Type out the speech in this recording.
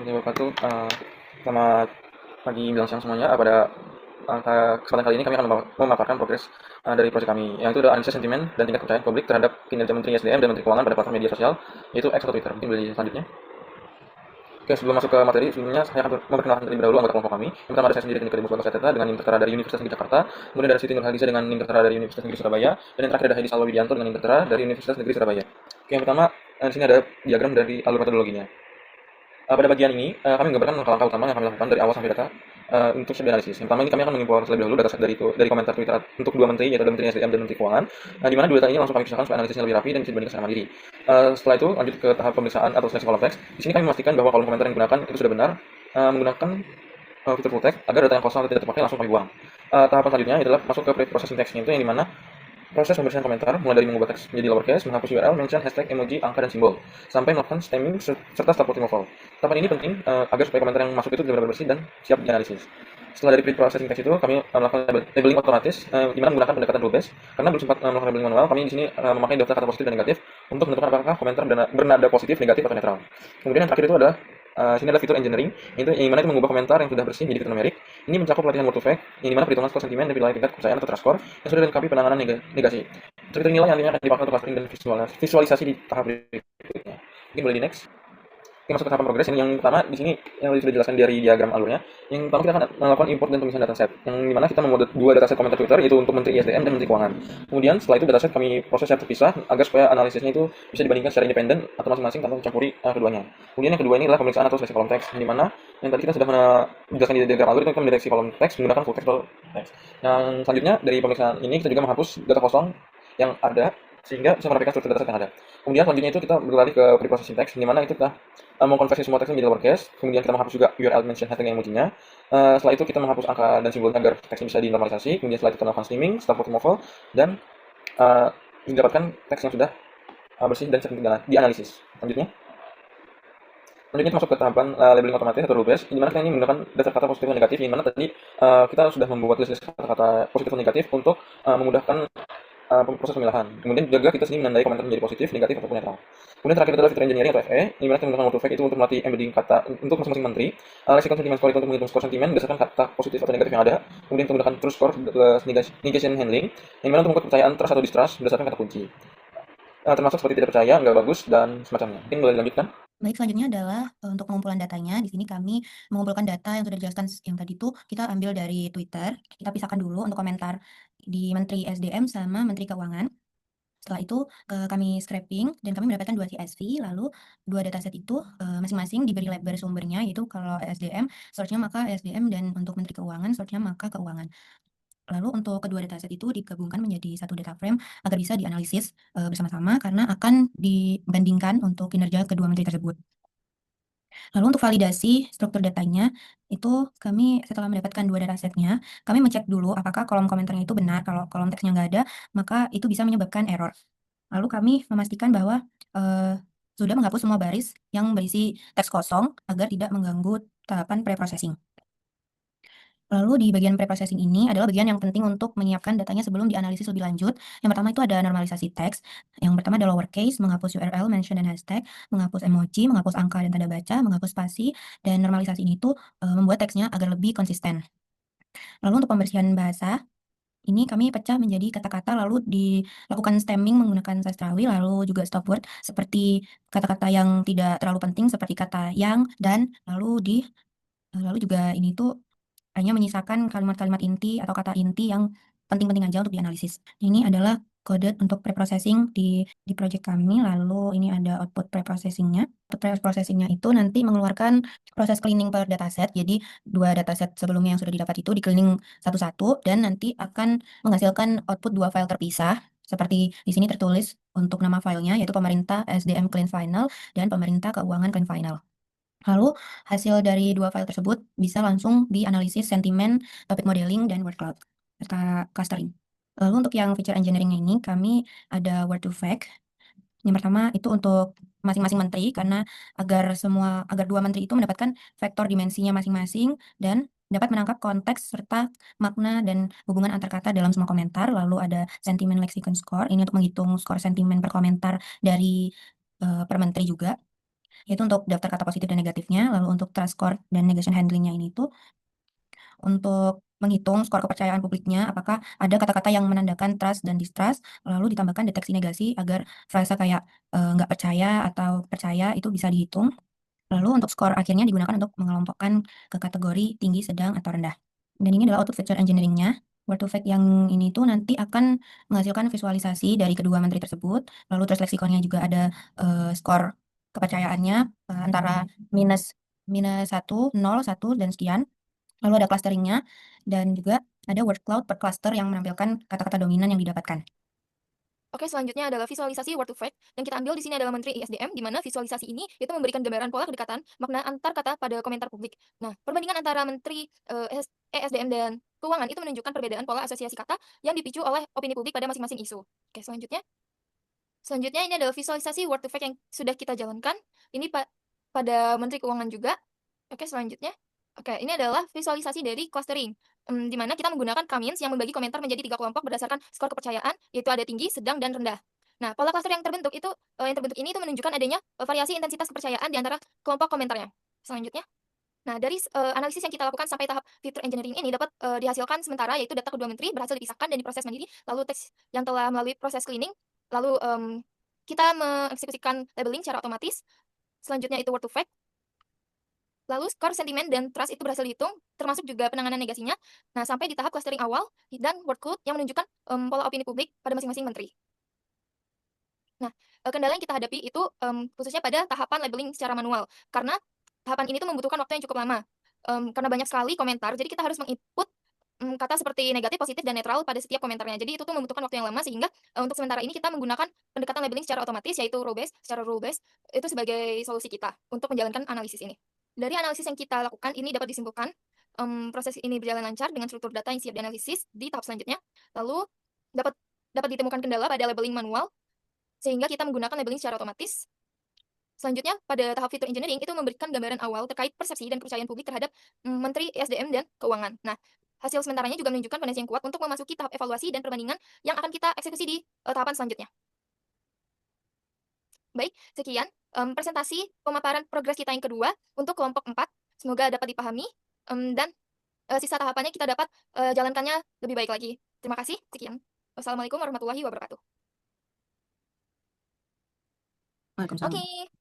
warahmatullahi wabarakatuh. Selamat pagi menjelang siang semuanya. Pada kesempatan kali ini kami akan memaparkan progres dari proyek kami, yang itu adalah analisis sentimen dan tingkat kepercayaan publik terhadap kinerja Menteri SDM dan Menteri Keuangan pada platform media sosial, yaitu X atau Twitter. Mungkin boleh selanjutnya. Oke, sebelum masuk ke materi, sebelumnya saya akan memperkenalkan terlebih dahulu anggota kelompok kami. Yang pertama ada saya sendiri, Nikodemus Bagas Seteta dengan NIM tertera dari Universitas Negeri Jakarta. Kemudian ada Siti Nurhaliza dengan NIM tertera dari Universitas Negeri Surabaya. Dan yang terakhir ada Hedi Salwa Widianto dengan NIM tertera dari Universitas Negeri Surabaya. Oke, yang pertama di sini ada diagram dari alur metodologinya. Pada bagian ini, kami menggambarkan langkah-langkah utama yang kami lakukan dari awal sampai data untuk studi analisis. Yang pertama ini kami akan mengimpor terlebih dahulu dataset dari komentar Twitter untuk dua menteri, yaitu Menteri SDM dan Menteri Keuangan, di mana dua data ini langsung kami pisahkan supaya analisisnya lebih rapi dan bisa dibandingkan secara mandiri. Setelah itu lanjut ke tahap pemeriksaan atau seleksi kolom teks. Di sini kami memastikan bahwa kolom komentar yang digunakan itu sudah benar, menggunakan fitur full text agar data yang kosong atau tidak terpakai langsung kami buang. Tahapan selanjutnya adalah masuk ke pre-processing text, itu yang dimana proses pembersihan komentar mulai dari mengubah teks menjadi lowercase, menghapus URL, mention, hashtag, emoji, angka, dan simbol, sampai melakukan stemming serta stop removal. Tahapan ini penting agar supaya komentar yang masuk itu benar-benar bersih dan siap dianalisis. Setelah dari pre-processing text itu, kami melakukan labeling otomatis, di mana menggunakan pendekatan rule base. Karena belum sempat melakukan labeling manual, kami di sini memakai daftar kata positif dan negatif untuk menentukan apakah komentar bernada positif, negatif, atau netral. Kemudian yang terakhir itu adalah sini adalah fitur engineering, itu yang mana itu mengubah komentar yang sudah bersih menjadi fitur numerik. Ini mencakup pelatihan word to fact, yang dimana perhitungan skor sentimen dan wilayah tingkat kepercayaan atau trust score yang sudah dilengkapi penanganan negasi. Fitur nilai yang nantinya akan dipakai untuk clustering dan visualisasi di tahap berikutnya. Mungkin boleh di next. Oke, masuk ke tahapan progres. Ini yang pertama di sini yang sudah dijelaskan dari diagram alurnya. Yang pertama kita akan melakukan import dan pemisahan dataset. Yang dimana kita membuat dua dataset komentar Twitter, yaitu untuk Menteri ISDM dan Menteri Keuangan. Kemudian setelah itu dataset kami proses secara terpisah agar supaya analisisnya itu bisa dibandingkan secara independen atau masing-masing tanpa mencampuri keduanya. Kemudian yang kedua ini adalah pemeriksaan atau seleksi kolom teks, yang dimana yang tadi kita sudah menjelaskan di diagram alur itu kita mendeteksi kolom teks menggunakan full text atau teks. Yang selanjutnya dari pemeriksaan ini kita juga menghapus data kosong yang ada sehingga bisa merapikan struktur dataset yang ada. Kemudian selanjutnya itu kita beralih ke preprocessing text, di mana itu kita mengkonversi semua teksnya menjadi lowercase. Kemudian kita menghapus juga URL mention hashtag yang emojinya. Setelah itu kita menghapus angka dan simbol agar teksnya bisa dinormalisasi. Kemudian setelah itu kita melakukan streaming, stop removal, dan mendapatkan teks yang sudah bersih dan sering dianalisis. Selanjutnya itu masuk ke tahapan labeling otomatis atau rule base, di mana kita ini menggunakan dasar kata positif dan negatif, di mana tadi kita sudah membuat list kata-kata positif dan negatif untuk memudahkan proses pemilahan. Kemudian juga kita sini menandai komentar menjadi positif, negatif, ataupun netral. Kemudian terakhir adalah fitur engineering atau FE, di mana kita menggunakan auto fact itu untuk melatih embedding kata untuk masing-masing menteri. Lexicon sentiment score itu untuk menghitung skor sentimen berdasarkan kata positif atau negatif yang ada. Kemudian kita menggunakan true score plus negation handling, yang mana untuk mengukur kepercayaan trust atau distrust berdasarkan kata kunci. Termasuk seperti tidak percaya, nggak bagus, dan semacamnya. Mungkin boleh dilanjutkan. Baik, selanjutnya adalah untuk pengumpulan datanya. Di sini kami mengumpulkan data yang sudah dijelaskan yang tadi itu kita ambil dari Twitter. Kita pisahkan dulu untuk komentar di Menteri SDM sama Menteri Keuangan. Setelah itu kami scraping dan kami mendapatkan 2 CSV, lalu 2 dataset itu masing-masing diberi label sumbernya, yaitu kalau SDM search-nya maka SDM dan untuk Menteri Keuangan search-nya maka Keuangan. Lalu untuk kedua dataset itu digabungkan menjadi satu data frame agar bisa dianalisis bersama-sama karena akan dibandingkan untuk kinerja kedua menteri tersebut. Lalu untuk validasi struktur datanya, itu kami setelah mendapatkan 2 datasetnya, kami ngecek dulu apakah kolom komentarnya itu benar. Kalau kolom teksnya nggak ada, maka itu bisa menyebabkan error. Lalu kami memastikan bahwa sudah menghapus semua baris yang berisi teks kosong agar tidak mengganggu tahapan pre-processing. Lalu di bagian pre-processing ini adalah bagian yang penting untuk menyiapkan datanya sebelum dianalisis lebih lanjut. Yang pertama itu ada normalisasi teks. Yang pertama ada lowercase, menghapus URL, mention, dan hashtag, menghapus emoji, menghapus angka dan tanda baca, menghapus spasi, dan normalisasi ini tuh membuat teksnya agar lebih konsisten. Lalu untuk pembersihan bahasa, ini kami pecah menjadi kata-kata lalu dilakukan stemming menggunakan sastrawi, lalu juga stop word seperti kata-kata yang tidak terlalu penting seperti kata yang, dan, lalu juga ini tuh hanya menyisakan kalimat-kalimat inti atau kata inti yang penting-penting aja untuk dianalisis. Ini adalah kode untuk preprocessing di project kami, lalu ini ada output preprocessing-nya. Output preprocessing-nya itu nanti mengeluarkan proses cleaning per dataset. Jadi 2 dataset sebelumnya yang sudah didapat itu di-cleaning satu-satu dan nanti akan menghasilkan output 2 file terpisah. Seperti di sini tertulis untuk nama filenya yaitu pemerintah SDM Clean Final dan pemerintah Keuangan Clean Final. Lalu hasil dari 2 file tersebut bisa langsung dianalisis sentimen, topik modeling, dan word cloud serta clustering. Lalu untuk yang feature engineering ini kami ada word to fact. Yang pertama itu untuk masing-masing menteri karena agar 2 menteri itu mendapatkan vektor dimensinya masing-masing dan dapat menangkap konteks serta makna dan hubungan antar kata dalam semua komentar. Lalu ada sentiment lexicon score, ini untuk menghitung skor sentimen per komentar dari per menteri juga. yaitu untuk daftar kata positif dan negatifnya. Lalu untuk trust score dan negation handling-nya ini tuh untuk menghitung skor kepercayaan publiknya, apakah ada kata-kata yang menandakan trust dan distrust, lalu ditambahkan deteksi negasi agar frasa kayak nggak percaya atau percaya itu bisa dihitung. Lalu untuk skor akhirnya digunakan untuk mengelompokkan ke kategori tinggi, sedang, atau rendah. Dan ini adalah output feature engineering-nya. Word to Fact yang ini tuh nanti akan menghasilkan visualisasi dari kedua menteri tersebut. Lalu terus leksikonnya juga ada skor kepercayaannya antara minus minus 1, 0, 1, dan sekian. Lalu ada clusteringnya dan juga ada word cloud per cluster yang menampilkan kata-kata dominan yang didapatkan. Oke, selanjutnya adalah visualisasi word to fact. Yang kita ambil di sini adalah Menteri ISDM, di mana visualisasi ini itu memberikan gambaran pola kedekatan makna antar kata pada komentar publik. Nah, perbandingan antara Menteri ESDM dan Keuangan itu menunjukkan perbedaan pola asosiasi kata yang dipicu oleh opini publik pada masing-masing isu. Oke, selanjutnya ini adalah visualisasi word to fact yang sudah kita jalankan. Ini pada Menteri Keuangan juga. Oke, selanjutnya. Oke, ini adalah visualisasi dari clustering, di mana kita menggunakan Cummins yang membagi komentar menjadi 3 kelompok berdasarkan skor kepercayaan, yaitu ada tinggi, sedang, dan rendah. Nah, pola cluster yang terbentuk ini itu menunjukkan adanya variasi intensitas kepercayaan di antara kelompok komentarnya. Selanjutnya. Nah, dari analisis yang kita lakukan sampai tahap feature engineering ini dapat dihasilkan sementara, yaitu data kedua menteri berhasil dipisahkan dan diproses mandiri, lalu teks yang telah melalui proses cleaning, lalu kita mengeksekusikan labeling secara otomatis. Selanjutnya itu word to fact. Lalu skor sentimen dan trust itu berhasil dihitung, termasuk juga penanganan negasinya. Nah, sampai di tahap clustering awal dan word cloud yang menunjukkan pola opini publik pada masing-masing menteri. Nah, kendala yang kita hadapi itu khususnya pada tahapan labeling secara manual, karena tahapan ini tuh membutuhkan waktu yang cukup lama. Karena banyak sekali komentar, jadi kita harus menginput kata seperti negatif, positif, dan netral pada setiap komentarnya. Jadi itu tuh membutuhkan waktu yang lama sehingga untuk sementara ini kita menggunakan pendekatan labeling secara otomatis, yaitu rule based itu sebagai solusi kita untuk menjalankan analisis ini. Dari analisis yang kita lakukan ini dapat disimpulkan proses ini berjalan lancar dengan struktur data yang siap dianalisis di tahap selanjutnya. Lalu dapat dapat ditemukan kendala pada labeling manual sehingga kita menggunakan labeling secara otomatis. Selanjutnya, pada tahap feature engineering itu memberikan gambaran awal terkait persepsi dan kepercayaan publik terhadap Menteri SDM dan Keuangan. Nah, hasil sementaranya juga menunjukkan fondasi yang kuat untuk memasuki tahap evaluasi dan perbandingan yang akan kita eksekusi di tahapan selanjutnya. Baik, sekian presentasi pemaparan progres kita yang kedua untuk kelompok 4. Semoga dapat dipahami dan sisa tahapannya kita dapat jalankannya lebih baik lagi. Terima kasih, sekian. Wassalamualaikum warahmatullahi wabarakatuh. Waalaikumsalam. Oke.